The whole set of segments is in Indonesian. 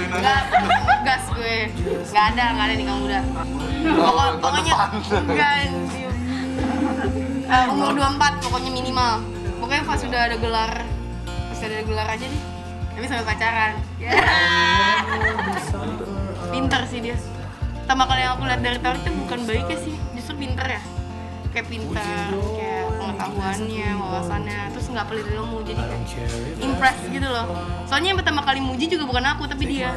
Enggak, gas gue. Enggak ada nikah muda. Pokoknya enggak umur 24 pokoknya minimal. Pokoknya pas sudah ada gelar aja nih. Tapi sampai pacaran. Pinter sih dia. Pertama kali yang aku lihat dari Tori itu bukan baiknya sih, justru pinter ya. Kayak pinter, kayak pengetahuannya, wawasannya, terus nggak pelit ilmu, jadi kayak impress gitu loh. Soalnya yang pertama kali muji juga bukan aku, tapi dia.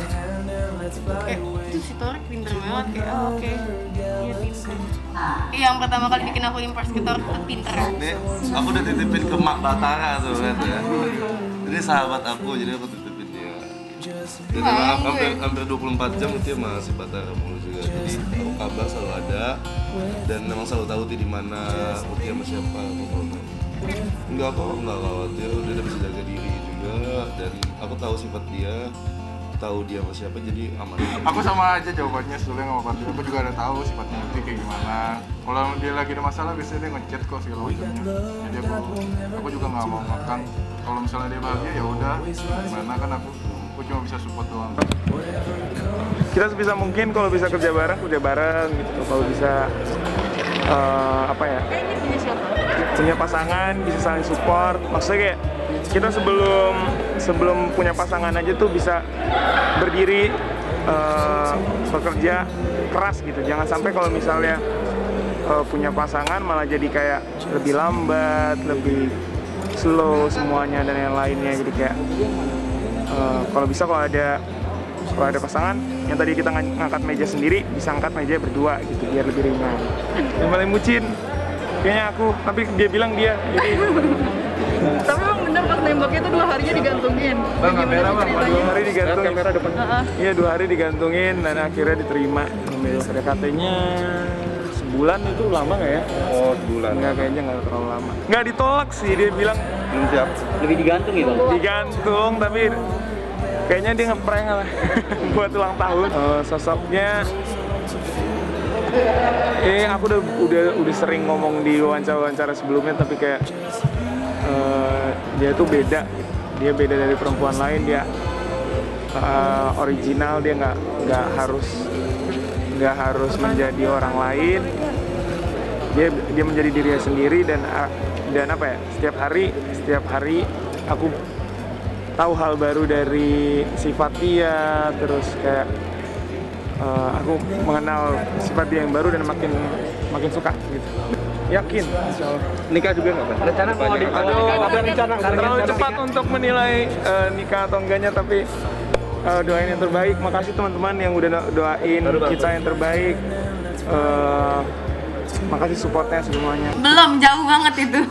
Kayak, itu si Tori pinter banget, kayak oke, dia pinter. Yang pertama kali bikin aku impress ke Tori itu pinter. Nih, aku udah titipin ke Mak Batara tuh kan ya. Ini sahabat aku, jadi aku titipin dia. Dan hampir 24 jam itu dia masih Batara mulu juga. Jadi aku kabar selalu ada dan memang selalu tahu dia di mana, dia sama siapa. Enggak khawatir, dia udah bisa jaga diri juga dan aku tahu sifat dia, tahu dia sama siapa, jadi aman. Aku sama aja jawabannya sebelumnya sama Fatih. Aku juga ada tahu sifatnya Lutfi kayak gimana. Kalau dia lagi ada masalah biasanya dia ngechat kok segala macamnya. Jadi aku juga nggak mau makan. Kalau misalnya dia bahagia ya udah, gimana kan aku cuma bisa support doang. Kita sebisa mungkin kalau bisa kerja bareng gitu. Kalau bisa punya pasangan bisa saling support. Maksudnya kayak kita sebelum punya pasangan aja tuh bisa berdiri bekerja keras gitu. Jangan sampai kalau misalnya punya pasangan malah jadi kayak lebih lambat, lebih slow semuanya dan yang lainnya. Jadi kayak kalau bisa kalau ada pasangan yang tadi kita ngangkat meja sendiri bisa angkat meja berdua gitu biar lebih ringan. Yang paling bucin kayaknya aku, tapi dia bilang dia. Jadi tapi emang bener pas nembaknya itu 2 harinya digantungin. Bang, kamera bang, 2 hari digantungin. Kamera depan. Iya 2 hari digantungin dan akhirnya diterima. PDKT-nya sebulan itu lama nggak ya? Oh, sebulan. Nggak, kayaknya nggak terlalu lama. Nggak ditolak sih, dia bilang belum siap. Lebih digantung gitu? Digantung, tapi kayaknya dia ngeprank lah buat ulang tahun. Sosoknya aku udah sering ngomong di wawancara sebelumnya, tapi kayak dia tuh beda. Dia beda dari perempuan lain, dia original, dia nggak harus menjadi orang lain. Dia menjadi dirinya sendiri dan apa ya, setiap hari aku tahu hal baru dari sifat dia, terus kayak aku mengenal sifat dia yang baru dan makin suka gitu. Yakin, insyaallah. Nikah juga nggak, Pak? Rencana mau ada rencana. Terlalu cepat untuk menilai nikah atau enggaknya, tapi doain yang terbaik. Makasih teman-teman yang udah doain kita yang terbaik. Makasih supportnya semuanya. Belum, jauh banget itu.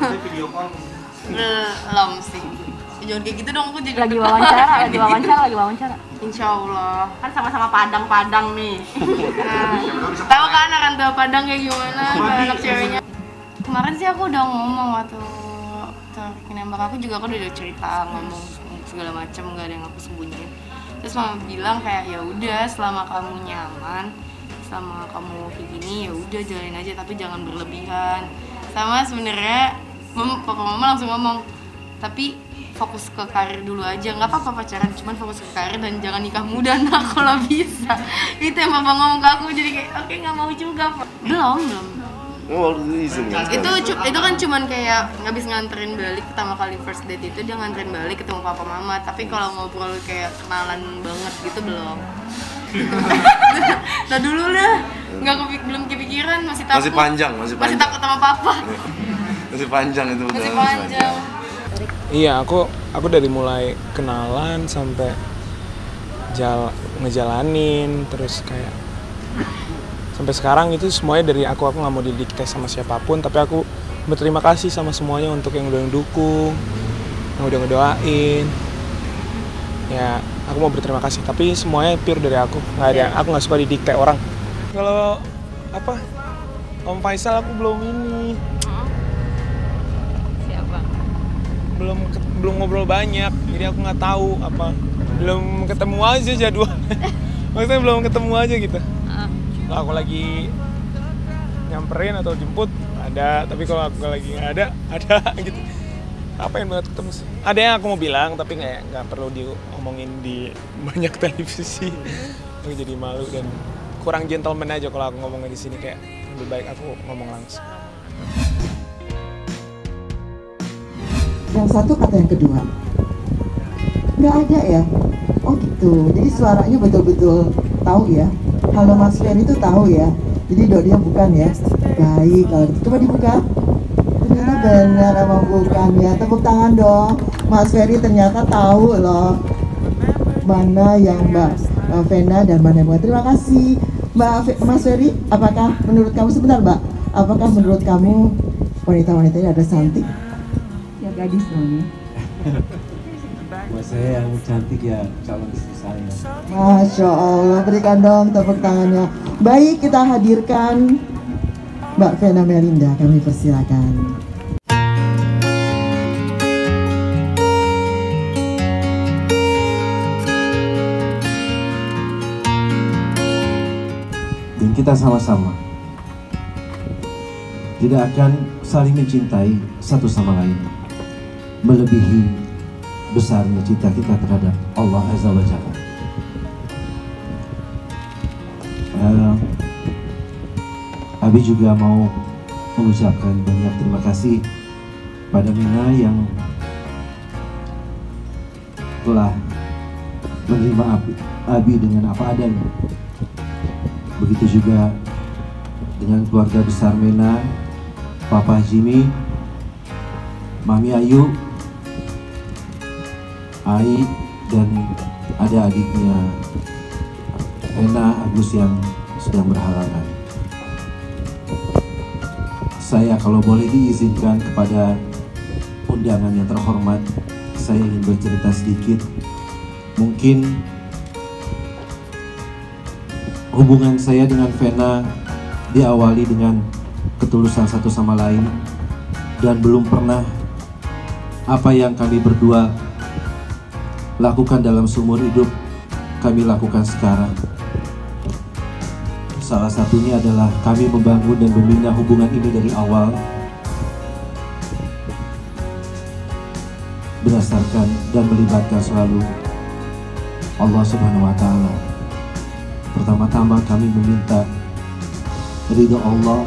Belum sih. Jangan kayak gitu dong, aku juga Lagi wawancara. Insya Allah. Kan sama-sama Padang nih. Tahu kan orang tua Padang kayak gimana, anak ceweknya. Kemarin sih aku udah ngomong waktu nembak aku juga, aku udah cerita, ngomong segala macam, nggak ada yang aku sembunyiin. Terus mama bilang kayak ya udah, selama kamu nyaman, selama kamu kayak gini ya udah jalanin aja, tapi jangan berlebihan. Sama sebenarnya papa mama langsung ngomong, tapi fokus ke karir dulu aja, nggak apa-apa pacaran, cuman fokus ke karir dan jangan nikah muda nah kalau bisa. Itu yang papa ngomong ke aku, jadi kayak oke, nggak mau juga Pak. Belum. Itu kan cuman kayak habis nganterin balik pertama kali first date itu, dia nganterin balik ketemu papa mama, tapi kalau ngobrol kayak kenalan banget gitu belum. Nah dulu dah, belum kepikiran, masih takut. Masih takut sama papa. Masih panjang itu. Masih panjang. Iya, aku dari mulai kenalan sampai ngejalanin, terus kayak sampai sekarang itu semuanya dari aku nggak mau didikte sama siapapun, tapi aku berterima kasih sama semuanya untuk yang udah ngedukung, yang udah ngedoain. Ya, aku mau berterima kasih, tapi semuanya pure dari aku. Aku nggak suka didikte orang. Kalau Om Faisal aku belum ini. Siapa? Belum ngobrol banyak, jadi aku nggak tahu belum ketemu aja jadwalnya. Maksudnya belum ketemu aja gitu. Kalau aku lagi nyamperin atau jemput ada, tapi kalau aku lagi nggak ada gitu. pengen banget ketemu sih. Ada yang aku mau bilang tapi nggak perlu diomongin di banyak televisi. Aku jadi malu dan kurang gentleman aja kalau aku ngomongin di sini, kayak lebih baik aku ngomong langsung. Yang satu kata yang kedua, nggak ada ya? Oh gitu, jadi suaranya betul-betul tahu ya. Halo Mas Ferry itu tahu ya. Jadi dia bukan ya. Baik, kalau gitu coba dibuka. Ternyata benar emang bukan ya. Tepuk tangan dong. Mas Ferry ternyata tahu loh mana yang Mbak Vena dan mana yang bukan. Terima kasih Mas Ferry. Apakah menurut kamu, sebentar Mbak, apakah menurut kamu wanita-wanita ini ada cantik? Ya gadis dong ya. Buat saya yang cantik ya calon istri saya. Masya Allah, berikan dong tepuk tangannya. Baik, kita hadirkan Mbak Vena Melinda, kami persilakan. Dan kita sama-sama tidak akan saling mencintai satu sama lain melebihi besarnya cinta kita terhadap Allah Azza wa Jalla. Abi juga mau mengucapkan banyak terima kasih pada Mena yang telah menerima Abi dengan apa adanya. Begitu juga dengan keluarga besar Mena, Papa Jimmy, Mami Ayu, Ai, dan ada adiknya Vena Agus yang sedang berhalangan. Saya kalau boleh diizinkan kepada undangan yang terhormat, saya ingin bercerita sedikit. Mungkin hubungan saya dengan Vena diawali dengan ketulusan satu sama lain, dan belum pernah apa yang kami berdua lakukan dalam seumur hidup kami lakukan sekarang. Salah satunya adalah kami membangun dan membina hubungan ini dari awal berdasarkan dan melibatkan selalu Allah Subhanahu wa Ta'ala. Pertama-tama kami meminta ridho Allah.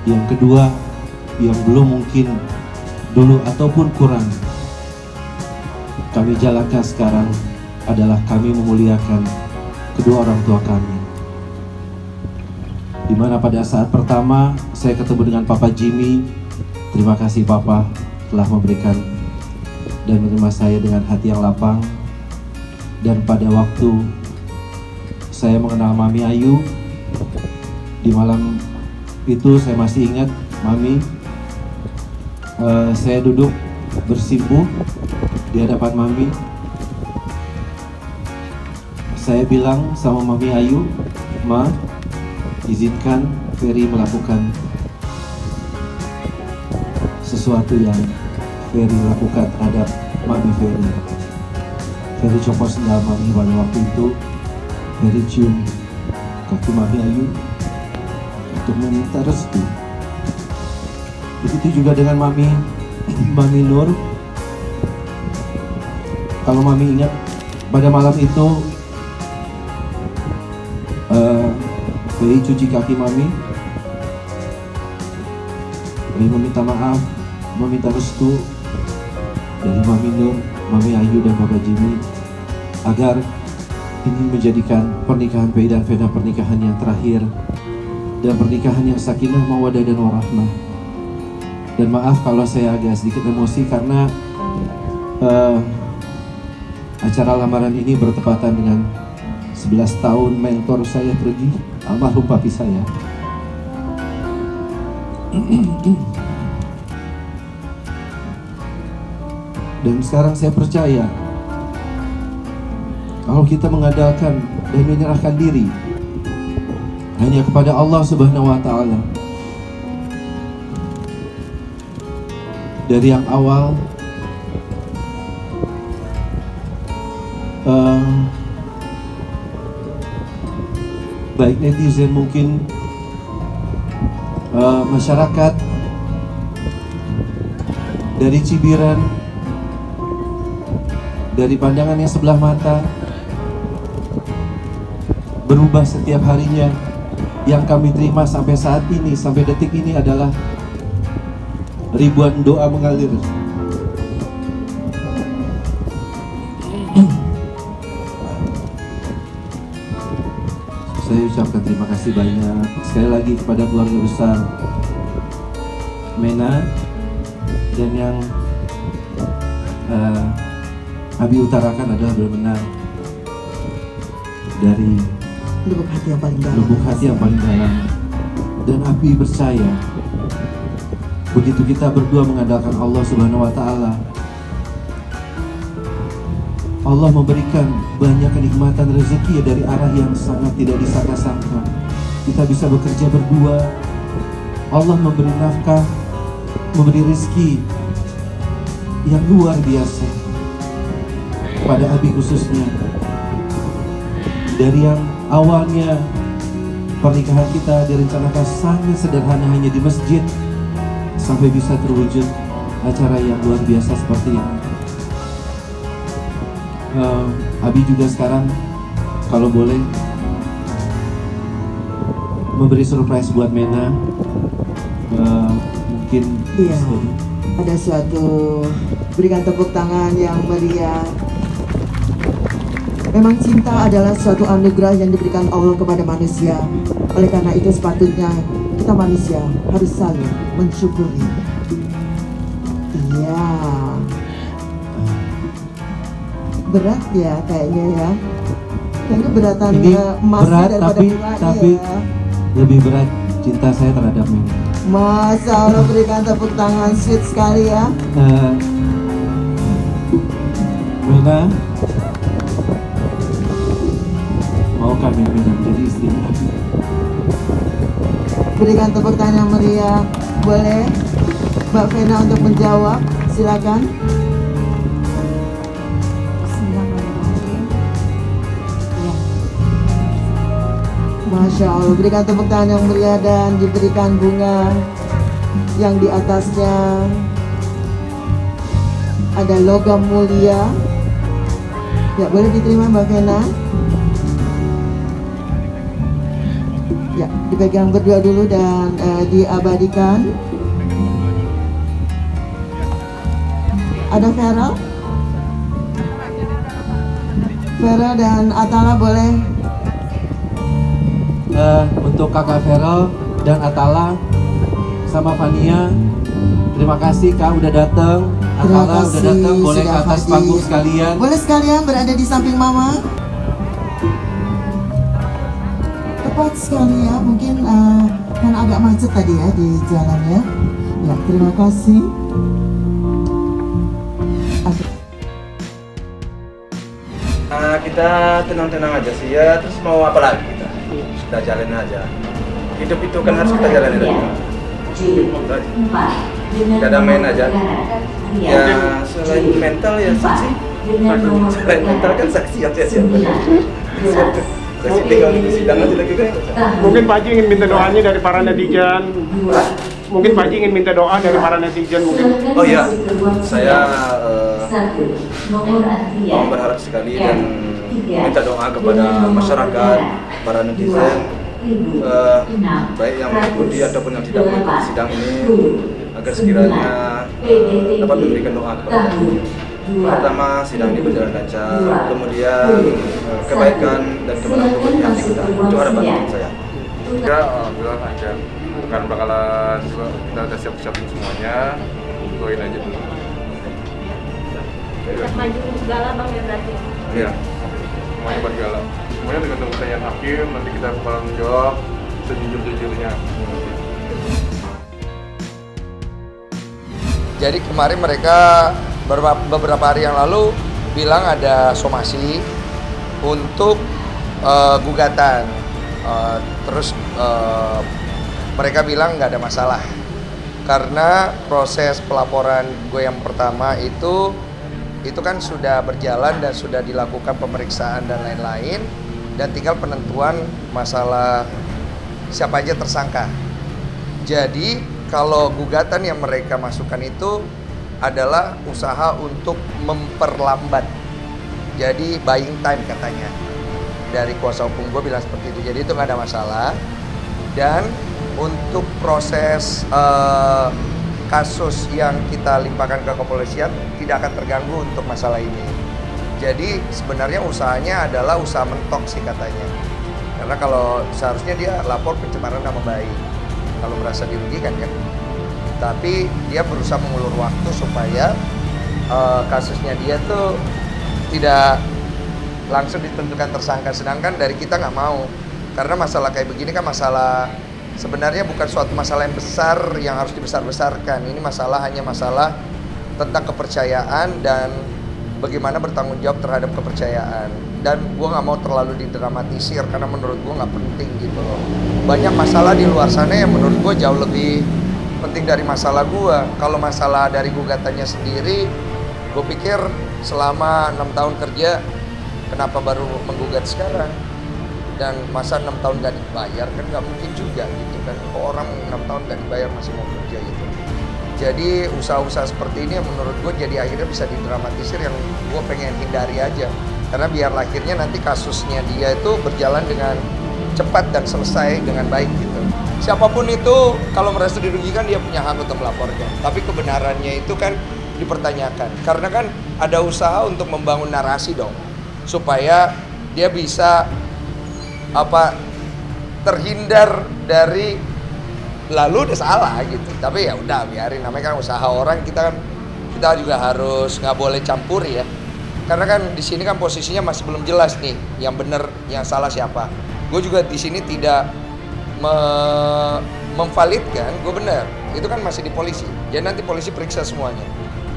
Yang kedua, yang belum mungkin dulu ataupun kurang kami jalankan sekarang adalah kami memuliakan kedua orang tua kami. Dimana pada saat pertama saya ketemu dengan Papa Jimmy, terima kasih Papa telah memberikan dan menerima saya dengan hati yang lapang. Dan pada waktu saya mengenal Mami Ayu, di malam itu saya masih ingat Mami, saya duduk bersimpuh di hadapan Mami. Saya bilang sama Mami Ayu, Ma, izinkan Ferry melakukan sesuatu yang Ferry lakukan terhadap Mami Ferry. Ferry copot sendal Mami pada waktu itu. Ferry cium kaki Mami Ayu untuk meminta restu. Begitu juga dengan Mami Nur. Kalau Mami ingat, pada malam itu Ferry cuci kaki Mami. Ferry meminta maaf, meminta restu dari Mami Nur, Mami Ayu dan Papa Jimmy agar ingin menjadikan pernikahan Ferry dan Vena pernikahan yang terakhir dan pernikahan yang sakinah, mawaddah dan warahmah. Dan maaf kalau saya agak sedikit emosi karena acara lamaran ini bertepatan dengan 11 tahun mentor saya pergi, almarhum papi saya. Dan sekarang saya percaya kalau kita mengandalkan dan menyerahkan diri hanya kepada Allah Subhanahu wa Ta'ala, dari yang awal baik netizen mungkin masyarakat dari cibiran, dari pandangan yang sebelah mata, berubah setiap harinya. Yang kami terima sampai saat ini, sampai detik ini adalah ribuan doa mengalir. Saya ucapkan terima kasih banyak sekali lagi kepada keluarga besar Mena, dan yang Abi utarakan adalah benar-benar dari lubuk hati yang paling dalam. Lubuk hati yang paling dalam. Dan Abi percaya, begitu kita berdua mengandalkan Allah Subhanahu wa Ta'ala, Allah memberikan banyak kenikmatan rezeki dari arah yang sangat tidak disangka-sangka. Kita bisa bekerja berdua, Allah memberi nafkah, memberi rezeki yang luar biasa pada Abi khususnya. Dari yang awalnya pernikahan kita direncanakan sangat sederhana hanya di masjid, sampai bisa terwujud acara yang luar biasa seperti ini. Abi juga sekarang kalau boleh memberi surprise buat Mena. Mungkin iya, ada suatu, berikan tepuk tangan yang meriah. Memang cinta adalah suatu anugerah yang diberikan Allah kepada manusia. Oleh karena itu sepatutnya kita manusia harus saling mensyukuri. Iya, berat ya kayaknya ya. Kayaknya beratan emas berat, daripada tapi ya. Lebih berat cinta saya terhadap Mena. Masya Allah, berikan tepuk tangan, sweet sekali ya. Mena, mau kami menjadi istri Abi? Berikan tepuk tangan yang meriah. Boleh Mbak Vena untuk menjawab, silakan. Masya Allah, berikan tepuk tangan yang meriah dan diberikan bunga yang di atasnya ada logam mulia. Ya, boleh diterima Mbak Vena. Ya, dipegang berdua dulu dan diabadikan. Ada Vera dan Atala boleh. Untuk kakak Vero dan Atala sama Fania, terima kasih Kak udah datang. Atala udah datang, boleh ke atas panggung sekalian. Boleh sekalian berada di samping Mama. Tepat sekali ya, mungkin kan agak macet tadi ya di jalannya. Ya, terima kasih. Kita tenang-tenang aja sih ya, terus mau apa lagi kita jalanin aja. Hidup itu kan harus kita jalanin aja. Kita main aja. Ya selain mental ya saksi. Selain mental kan saksi yang siapa. Saksi tinggal di sidang aja lagi kan. Mungkin Pak Haji ingin minta doanya dari para netizen. Mungkin Pak Haji ingin minta doa dari para netizen mungkin. Oh iya, saya mau berharap sekali dan minta doa kepada masyarakat, para netizen, baik yang mengikuti ataupun yang tidak mengikuti sidang ini, agar sekiranya dapat memberikan doa kepada kami. Pertama, sidang ini berjalan lancar, kemudian kebaikan dan kemenangan berhati kita. Itu harapan saya. Ya, alhamdulillah lancar. Bukan bakalan juga, kita udah siap-siapin semuanya. Doain aja dulu. Siap maju segala bang ya berarti. Iya, semuanya bergala. Semuanya tergantung pertanyaan hakim, nanti kita bakalan menjawab sejujur-jujurnya. Jadi kemarin mereka beberapa hari yang lalu bilang ada somasi untuk gugatan. Terus mereka bilang nggak ada masalah karena proses pelaporan gue yang pertama itu kan sudah berjalan dan sudah dilakukan pemeriksaan dan lain-lain, dan tinggal penentuan masalah siapa aja tersangka. Jadi kalau gugatan yang mereka masukkan itu adalah usaha untuk memperlambat. Jadi buying time katanya. Dari kuasa hukum gue bilang seperti itu. Jadi itu nggak ada masalah. Dan untuk proses kasus yang kita limpahkan ke kepolisian tidak akan terganggu untuk masalah ini. Jadi sebenarnya usahanya adalah usaha mentok sih katanya. Karena kalau seharusnya dia lapor pencemaran nama baik kalau merasa dirugikan kan. Tapi dia berusaha mengulur waktu supaya kasusnya dia tuh tidak langsung ditentukan tersangka. Sedangkan dari kita nggak mau. Karena masalah kayak begini kan masalah sebenarnya bukan suatu masalah yang besar yang harus dibesar-besarkan. Ini hanya masalah tentang kepercayaan dan bagaimana bertanggung jawab terhadap kepercayaan. Dan gue nggak mau terlalu didramatisir karena menurut gue nggak penting gitu loh. Banyak masalah di luar sana yang menurut gue jauh lebih penting dari masalah gue. Kalau masalah dari gugatannya sendiri, gue pikir selama 6 tahun kerja, kenapa baru menggugat sekarang? Dan masa 6 tahun gak dibayar kan gak mungkin juga gitu kan. Kok orang 6 tahun gak dibayar masih mau kerja gitu. Jadi usaha-usaha seperti ini yang menurut gue jadi akhirnya bisa didramatisir, yang gue pengen hindari aja. Karena biar akhirnya nanti kasusnya dia itu berjalan dengan cepat dan selesai dengan baik gitu. Siapapun itu kalau merasa dirugikan dia punya hak untuk melaporkan. Tapi kebenarannya itu kan dipertanyakan. Karena kan ada usaha untuk membangun narasi dong. Supaya dia bisa terhindar dari lalu udah salah gitu. Tapi ya udah biarin, namanya kan usaha orang, kita juga harus nggak boleh campur ya. Karena kan di sini kan posisinya masih belum jelas nih yang benar yang salah siapa. Gue juga di sini tidak memvalidkan gue benar. Itu kan masih di polisi. Jadi nanti polisi periksa semuanya.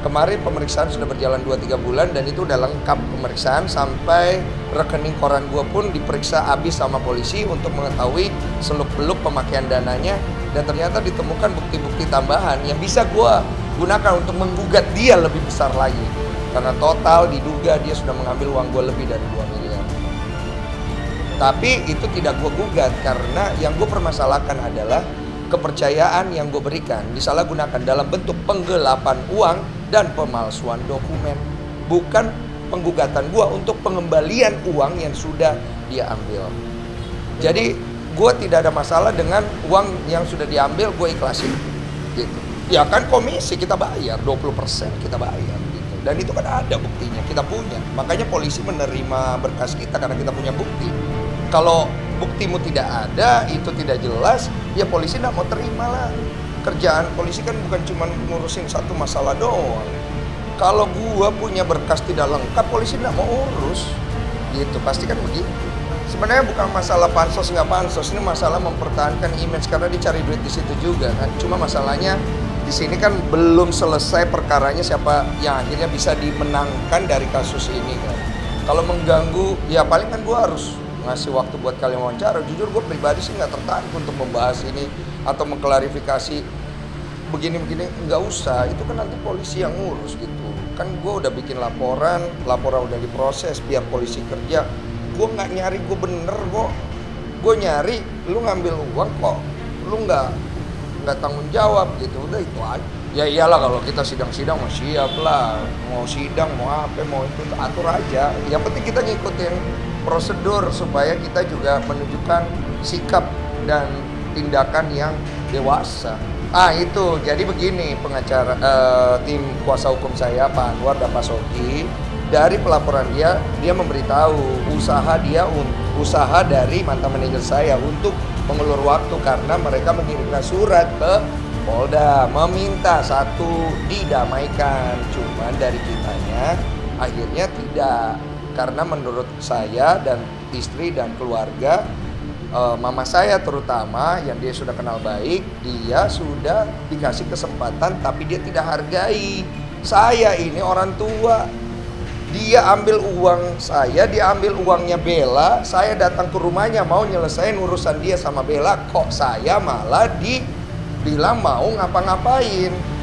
Kemarin pemeriksaan sudah berjalan 2-3 bulan dan itu udah lengkap pemeriksaan sampai rekening koran gue pun diperiksa habis sama polisi untuk mengetahui seluk-beluk pemakaian dananya, dan ternyata ditemukan bukti-bukti tambahan yang bisa gue gunakan untuk menggugat dia lebih besar lagi. Karena total diduga dia sudah mengambil uang gue lebih dari 2 miliar. Tapi itu tidak gue gugat karena yang gue permasalahkan adalah kepercayaan yang gue berikan disalahgunakan dalam bentuk penggelapan uang dan pemalsuan dokumen. Bukan penggugatan gue untuk pengembalian uang yang sudah dia ambil. Jadi gue tidak ada masalah dengan uang yang sudah diambil, gue ikhlasin gitu. Ya kan komisi kita bayar 20% kita bayar gitu. Dan itu kan ada buktinya, kita punya. Makanya polisi menerima berkas kita karena kita punya bukti. Kalau buktimu tidak ada, itu tidak jelas, ya polisi tidak mau terima lah. Kerjaan polisi kan bukan cuma ngurusin satu masalah doang. Kalau gua punya berkas tidak lengkap, polisi tidak mau urus. Gitu, pasti kan begitu. Sebenarnya bukan masalah pansos nggak pansos, ini masalah mempertahankan image karena dicari duit di situ juga kan. Cuma masalahnya di sini kan belum selesai perkaranya siapa yang akhirnya bisa dimenangkan dari kasus ini kan. Kalau mengganggu, ya paling kan gua harus ngasih waktu buat kalian wawancara. Jujur gue pribadi sih nggak tertarik untuk membahas ini atau mengklarifikasi begini-begini, nggak usah. Itu kan nanti polisi yang ngurus gitu. Kan gue udah bikin laporan udah diproses, biar polisi kerja. Gue nggak nyari gue bener kok. Gue nyari lu ngambil uang kok lu nggak tanggung jawab gitu. Udah itu aja. Ya iyalah kalau kita sidang-sidang mau siap lah, mau sidang mau apa mau itu atur aja. Yang penting kita ngikutin prosedur supaya kita juga menunjukkan sikap dan tindakan yang dewasa. Itu jadi begini pengacara tim kuasa hukum saya Pak Anwar dan Pak Soki, dari pelaporan dia memberitahu usaha dari mantan manajer saya untuk mengulur waktu karena mereka mengirimkan surat ke Polda meminta satu didamaikan, cuman dari kitanya akhirnya tidak. Karena menurut saya dan istri dan keluarga, mama saya terutama yang dia sudah kenal baik, dia sudah dikasih kesempatan tapi dia tidak hargai. Saya ini orang tua, dia ambil uang saya, dia ambil uangnya Bella, saya datang ke rumahnya mau nyelesain urusan dia sama Bella, kok saya malah dibilang mau ngapa-ngapain.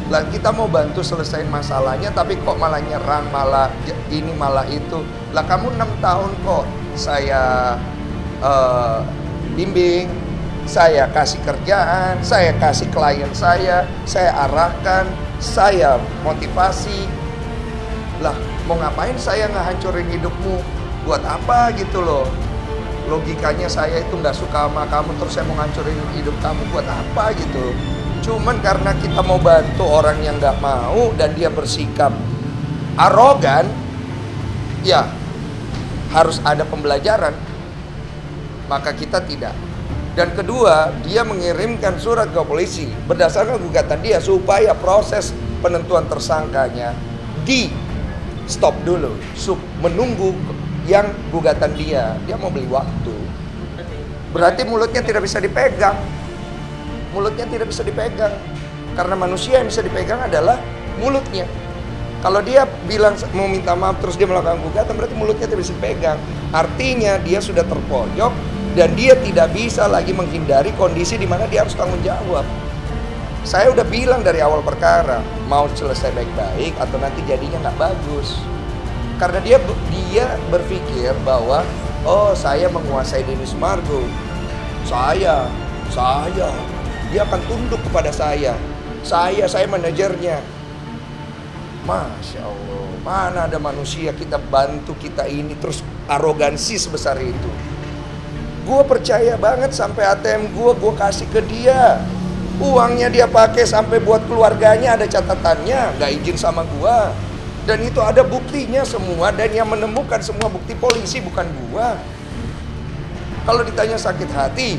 Lah kita mau bantu selesaiin masalahnya tapi kok malah nyerang, malah ini malah itu. Lah kamu 6 tahun kok saya bimbing, saya kasih kerjaan, saya kasih klien saya arahkan. saya motivasi. Lah, mau ngapain saya ngehancurin hidupmu? Buat apa gitu loh. Logikanya saya itu nggak suka sama kamu, terus saya mau ngancurin hidup kamu, buat apa gitu. Cuman karena kita mau bantu orang yang nggak mau dan dia bersikap arogan, ya harus ada pembelajaran. Maka kita tidak. Dan kedua, dia mengirimkan surat ke polisi berdasarkan gugatan dia supaya proses penentuan tersangkanya di stop dulu, menunggu yang gugatan dia mau beli waktu. Berarti mulutnya tidak bisa dipegang. Mulutnya tidak bisa dipegang. Karena manusia yang bisa dipegang adalah mulutnya. Kalau dia bilang mau minta maaf terus dia melakukan gugatan, berarti mulutnya tidak bisa dipegang. Artinya dia sudah terpojok dan dia tidak bisa lagi menghindari kondisi di mana dia harus tanggung jawab. Saya udah bilang dari awal perkara, mau selesai baik-baik atau nanti jadinya nggak bagus. Karena dia berpikir bahwa, oh saya menguasai Denny Sumargo, saya, dia akan tunduk kepada saya manajernya. Masya Allah, mana ada manusia kita bantu kita ini terus arogansi sebesar itu. Gue percaya banget sampai ATM gue kasih ke dia. Uangnya dia pakai sampai buat keluarganya, ada catatannya, gak izin sama gua. Dan itu ada buktinya semua, dan yang menemukan semua bukti polisi bukan gua. Kalau ditanya sakit hati,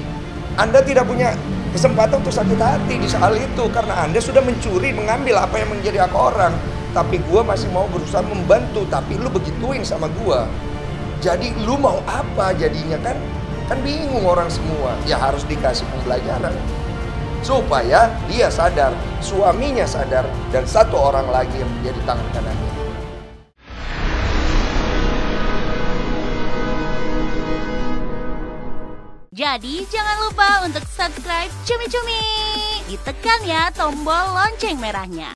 Anda tidak punya kesempatan untuk sakit hati di soal itu, karena Anda sudah mencuri, mengambil apa yang menjadi hak orang. Tapi gua masih mau berusaha membantu, tapi lu begituin sama gua. Jadi lu mau apa jadinya kan? Kan bingung orang semua. Ya harus dikasih pembelajaran. Supaya dia sadar, suaminya sadar, dan satu orang lagi yang menjadi tangan kanannya. Jadi jangan lupa untuk subscribe Cumi Cumi. Ditekan ya tombol lonceng merahnya.